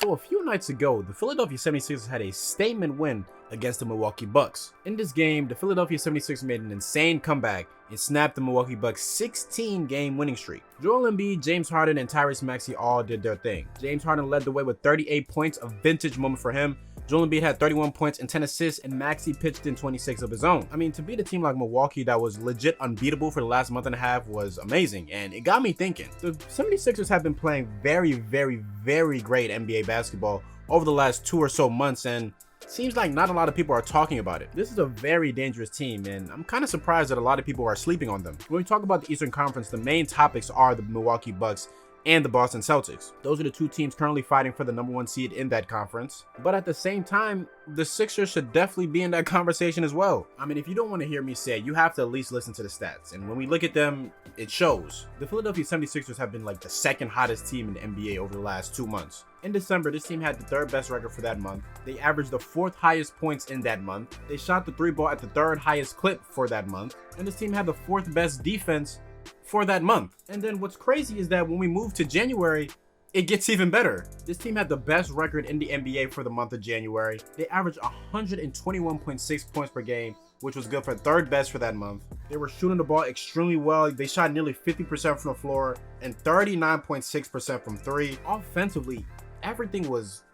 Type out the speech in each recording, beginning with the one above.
So a few nights ago, the Philadelphia 76ers had a statement win against the Milwaukee Bucks. In this game, the Philadelphia 76ers made an insane comeback and snapped the Milwaukee Bucks 16-game winning streak. Joel Embiid, James Harden, and Tyrese Maxey all did their thing. James Harden led the way with 38 points, a vintage moment for him. Joel Embiid had 31 points and 10 assists, and Maxey pitched in 26 of his own. I mean, to beat a team like Milwaukee that was legit unbeatable for the last month and a half was amazing, and it got me thinking. The 76ers have been playing very great NBA basketball over the last 2 or so months, and seems like not a lot of people are talking about it. This is a very dangerous team, and I'm kind of surprised that a lot of people are sleeping on them. When we talk about the Eastern Conference, the main topics are the Milwaukee Bucks and the Boston Celtics. Those are the two teams currently fighting for the #1 seed in that conference. But at the same time, the Sixers should definitely be in that conversation as well. I mean, if you don't want to hear me say it, you have to at least listen to the stats. And when we look at them, it shows. The Philadelphia 76ers have been like the second hottest team in the NBA over the last 2 months. In December, this team had the 3rd best record for that month. They averaged the 4th highest points in that month. They shot the 3 ball at the 3rd highest clip for that month. And this team had the 4th best defense for that month. And then what's crazy is that when we move to January, it gets even better. This team had the best record in the NBA for the month of January. They averaged 121.6 points per game, which was good for 3rd best for that month. They were shooting the ball extremely well. They shot nearly 50% from the floor and 39.6% from 3. Offensively, everything was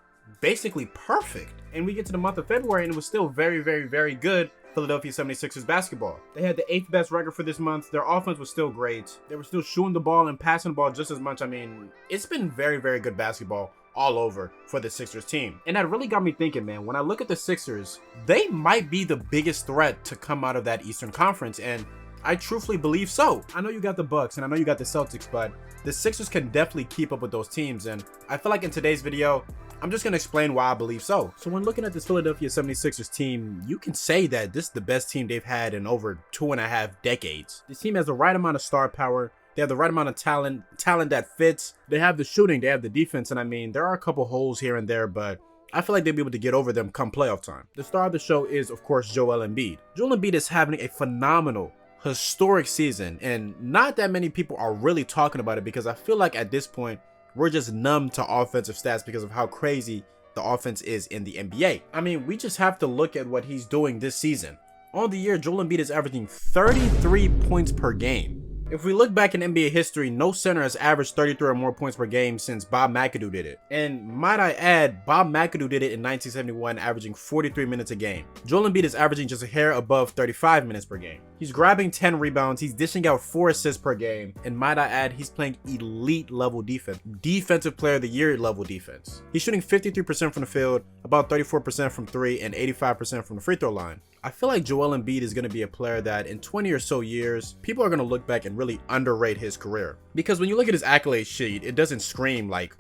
basically perfect. And we get to the month of February and it was still very good Philadelphia 76ers basketball. They had the 8th best record for this month. Their offense was still great. They were still shooting the ball and passing the ball just as much. I mean, it's been very good basketball all over for the Sixers team. And that really got me thinking, man, when I look at the Sixers, they might be the biggest threat to come out of that Eastern Conference, and I truthfully believe so. I know you got the Bucks and I know you got the Celtics, but the Sixers can definitely keep up with those teams, and I feel like in today's video, I'm just going to explain why I believe so. So when looking at this Philadelphia 76ers team, you can say that this is the best team they've had in over 2.5 decades. This team has the right amount of star power. They have the right amount of talent that fits. They have the shooting, they have the defense, and I mean, there are a couple holes here and there, but I feel like they'll be able to get over them come playoff time. The star of the show is, of course, Joel Embiid. Joel Embiid is having a phenomenal, historic season, and not that many people are really talking about it because I feel like at this point, we're just numb to offensive stats because of how crazy the offense is in the NBA. I mean, we just have to look at what he's doing this season. On the year, Joel Embiid is averaging 33 points per game. If we look back in NBA history, no center has averaged 33 or more points per game since Bob McAdoo did it. And might I add, Bob McAdoo did it in 1971, averaging 43 minutes a game. Joel Embiid is averaging just a hair above 35 minutes per game. He's grabbing 10 rebounds, he's dishing out 4 assists per game, and might I add, he's playing elite level defense. Defensive player of the year level defense. He's shooting 53% from the field, about 34% from 3, and 85% from the free throw line. I feel like Joel Embiid is going to be a player that in 20 or so years, people are going to look back and really underrate his career. Because when you look at his accolade sheet, it doesn't scream like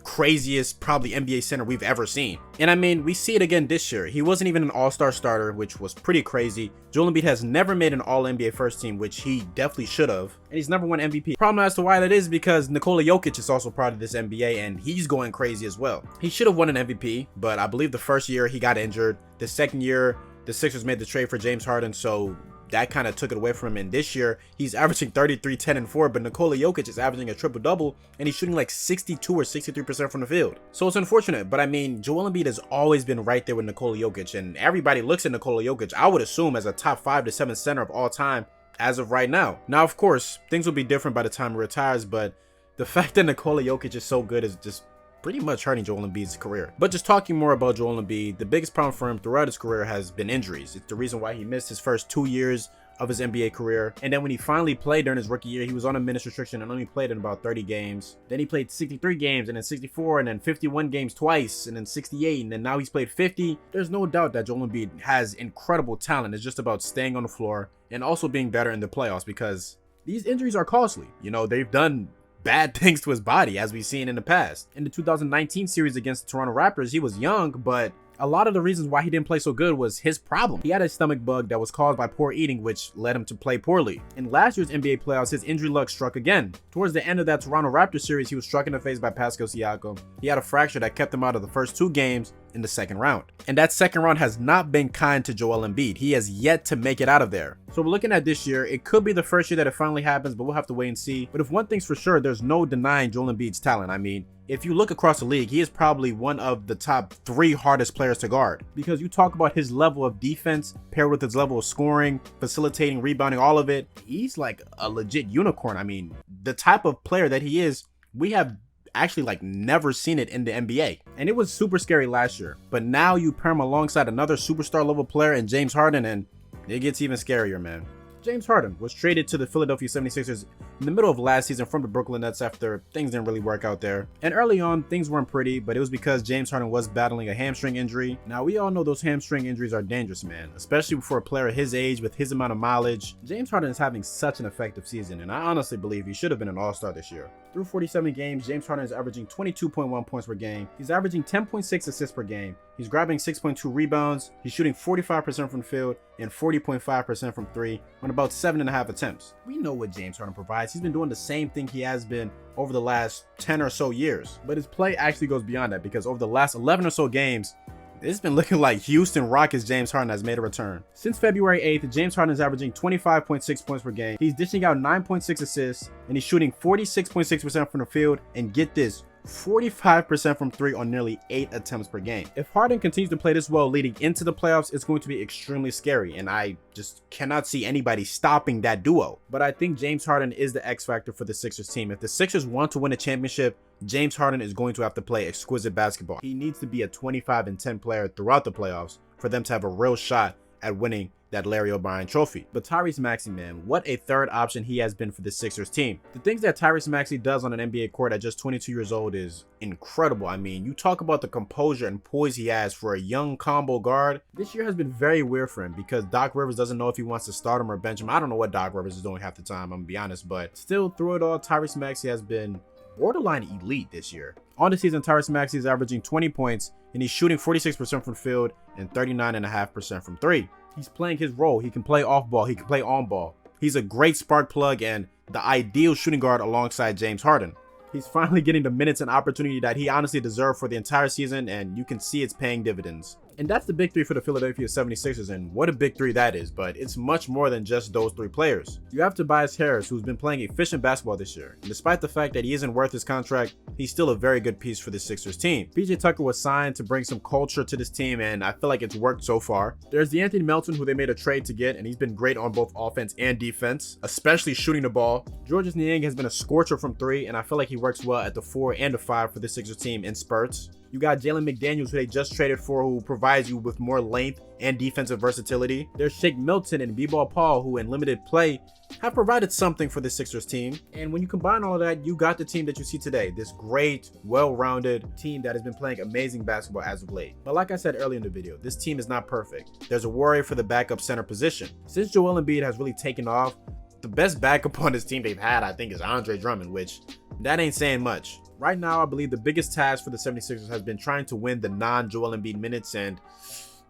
craziest probably NBA center we've ever seen. And I mean, we see it again this year. He wasn't even an all-star starter, which was pretty crazy. Joel Embiid has never made an all-NBA first team, which he definitely should have. And he's never won MVP. Problem as to why that is because Nikola Jokic is also part of this NBA and he's going crazy as well. He should have won an MVP, but I believe the first year he got injured. The second year, the Sixers made the trade for James Harden, so that kind of took it away from him. And this year, he's averaging 33, 10, and 4, but Nikola Jokic is averaging a triple-double, and he's shooting like 62 or 63% from the field. So it's unfortunate, but I mean, Joel Embiid has always been right there with Nikola Jokic, and everybody looks at Nikola Jokic, I would assume, as a top 5 to 7 center of all time as of right now. Now, of course, things will be different by the time he retires, but the fact that Nikola Jokic is so good is just pretty much hurting Joel Embiid's career. But just talking more about Joel Embiid, the biggest problem for him throughout his career has been injuries. It's the reason why he missed his first 2 years of his NBA career. And then when he finally played during his rookie year, he was on a minutes restriction and only played in about 30 games. Then he played 63 games and then 64 and then 51 games twice and then 68 and then now he's played 50. There's no doubt that Joel Embiid has incredible talent. It's just about staying on the floor and also being better in the playoffs because these injuries are costly. You know, they've done bad things to his body as we've seen in the past. In the 2019 series against the Toronto Raptors, he was young, but a lot of the reasons why he didn't play so good was his problem. He had a stomach bug that was caused by poor eating, which led him to play poorly. In last year's NBA playoffs, his injury luck struck again. Towards the end of that Toronto Raptors series, he was struck in the face by Pascal Siakam. He had a fracture that kept him out of the first 2 games in the second round. And that second round has not been kind to Joel Embiid. He has yet to make it out of there. So we're looking at this year. It could be the first year that it finally happens, but we'll have to wait and see. But if one thing's for sure, there's no denying Joel Embiid's talent. I mean, if you look across the league, he is probably one of the top 3 hardest players to guard, because you talk about his level of defense paired with his level of scoring, facilitating, rebounding, all of it. He's like a legit unicorn. I mean, the type of player that he is, we have actually like never seen it in the NBA. And it was super scary last year, but now you pair him alongside another superstar level player in James Harden, and it gets even scarier, man. James Harden was traded to the Philadelphia 76ers in the middle of last season from the Brooklyn Nets after things didn't really work out there. And early on, things weren't pretty, but it was because James Harden was battling a hamstring injury. Now, we all know those hamstring injuries are dangerous, man, especially for a player his age with his amount of mileage. James Harden is having such an effective season, and I honestly believe he should have been an all-star this year. Through 47 games, James Harden is averaging 22.1 points per game. He's averaging 10.6 assists per game. He's grabbing 6.2 rebounds. He's shooting 45% from the field and 40.5% from 3 on about 7.5 attempts. We know what James Harden provides. He's been doing the same thing he has been over the last 10 or so years. But his play actually goes beyond that, because over the last 11 or so games, it's been looking like Houston Rockets James Harden has made a return. Since February 8th, James Harden is averaging 25.6 points per game. He's dishing out 9.6 assists, and he's shooting 46.6% from the field, and get this, 45% from 3 on nearly 8 attempts per game. If Harden continues to play this well leading into the playoffs, it's going to be extremely scary, and I just cannot see anybody stopping that duo. But I think James Harden is the X factor for the Sixers team. If the Sixers want to win a championship, James Harden is going to have to play exquisite basketball. He needs to be a 25-10 player throughout the playoffs for them to have a real shot at winning that Larry O'Brien trophy. But Tyrese Maxey, man, what a third option he has been for the Sixers team. The things that Tyrese Maxey does on an NBA court at just 22 years old is incredible. I mean, you talk about the composure and poise he has for a young combo guard. This year has been very weird for him because Doc Rivers doesn't know if he wants to start him or bench him. I don't know what Doc Rivers is doing half the time, I'm gonna be honest, but still, through it all, Tyrese Maxey has been borderline elite this year. On the season, Tyrese Maxey is averaging 20 points, and he's shooting 46% from the field and 39.5% from 3. He's playing his role. He can play off ball. He can play on ball. He's a great spark plug and the ideal shooting guard alongside James Harden. He's finally getting the minutes and opportunity that he honestly deserved for the entire season, and you can see it's paying dividends. And that's the big 3 for the Philadelphia 76ers, and what a big 3 that is, but it's much more than just those 3 players. You have Tobias Harris, who's been playing efficient basketball this year, and despite the fact that he isn't worth his contract, he's still a very good piece for the Sixers team. PJ Tucker was signed to bring some culture to this team, and I feel like it's worked so far. There's DeAnthony Melton, who they made a trade to get, and he's been great on both offense and defense, especially shooting the ball. Georges Niang has been a scorcher from 3, and I feel like he works well at the 4 and the 5 for the Sixers team in spurts. You got Jalen McDaniels, who they just traded for, who provides you with more length and defensive versatility. There's Shake Milton and B-Ball Paul, who in limited play have provided something for the Sixers team. And when you combine all of that, you got the team that you see today. This great, well-rounded team that has been playing amazing basketball as of late. But like I said earlier in the video, this team is not perfect. There's a worry for the backup center position. Since Joel Embiid has really taken off, the best backup on this team they've had, I think, is Andre Drummond, which that ain't saying much. Right now, I believe the biggest task for the 76ers has been trying to win the non-Joel Embiid minutes, and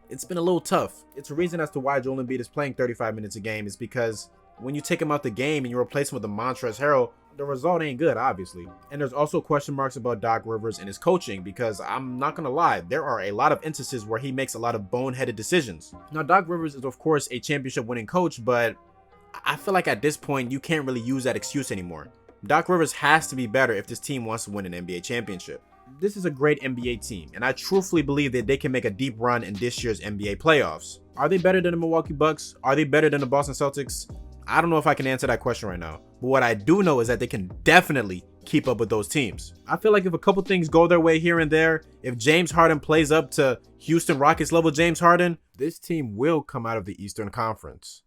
it's been a little tough. It's a reason as to why Joel Embiid is playing 35 minutes a game is because when you take him out the game and you replace him with a Montrezl Harrell, the result ain't good, obviously. And there's also question marks about Doc Rivers and his coaching, because I'm not gonna lie, there are a lot of instances where he makes a lot of boneheaded decisions. Now, Doc Rivers is of course a championship winning coach, but I feel like at this point you can't really use that excuse anymore. Doc Rivers has to be better if this team wants to win an NBA championship. This is a great NBA team, and I truthfully believe that they can make a deep run in this year's NBA playoffs. Are they better than the Milwaukee Bucks? Are they better than the Boston Celtics? I don't know if I can answer that question right now, but what I do know is that they can definitely keep up with those teams. I feel like if a couple things go their way here and there, if James Harden plays up to Houston Rockets level James Harden, this team will come out of the Eastern Conference.